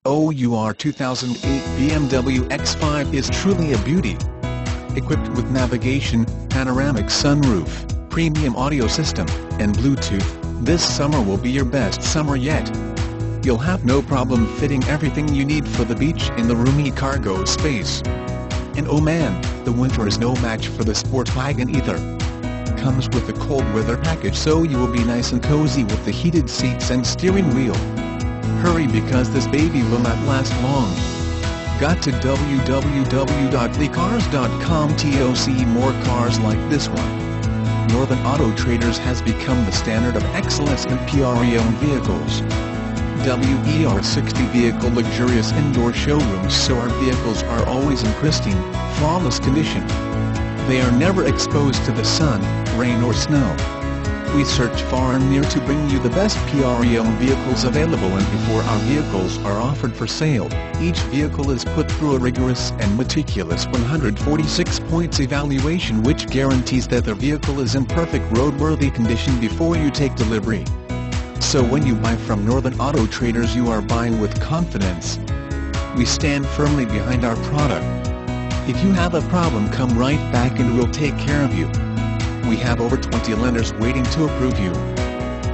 OUR 2008 BMW X5 is truly a beauty. Equipped with navigation, panoramic sunroof, premium audio system, and Bluetooth, this summer will be your best summer yet. You'll have no problem fitting everything you need for the beach in the roomy cargo space. And oh man, the winter is no match for the Sportwagen either. Comes with a cold weather package, so you will be nice and cozy with the heated seats and steering wheel. Hurry, because this baby will not last long. Got to www.thecars.com to see more cars like this one. Northern Auto Traders has become the standard of excellence in pre-owned vehicles. WER 60 vehicle luxurious indoor showrooms, so our vehicles are always in pristine, flawless condition. They are never exposed to the sun, rain or snow. We search far and near to bring you the best pre-owned vehicles available, and before our vehicles are offered for sale, each vehicle is put through a rigorous and meticulous 146 points evaluation, which guarantees that the vehicle is in perfect roadworthy condition before you take delivery. So when you buy from Northern Auto Traders, you are buying with confidence. We stand firmly behind our product. If you have a problem, come right back and we'll take care of you. We have over 20 lenders waiting to approve you.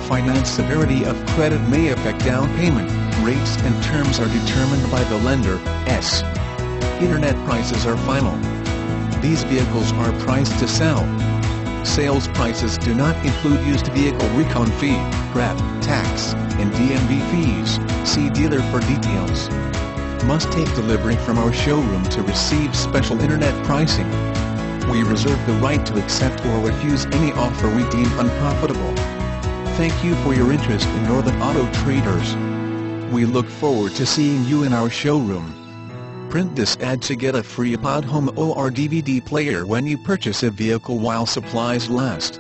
Finance severity of credit may affect down payment. Rates and terms are determined by the lender. Internet prices are final. These vehicles are priced to sell. Sales prices do not include used vehicle recon fee, prep, tax, and DMV fees. See dealer for details. Must take delivery from our showroom to receive special internet pricing. We reserve the right to accept or refuse any offer we deem unprofitable. Thank you for your interest in Northern Auto Traders. We look forward to seeing you in our showroom. Print this ad to get a free iPod Home or DVD player when you purchase a vehicle while supplies last.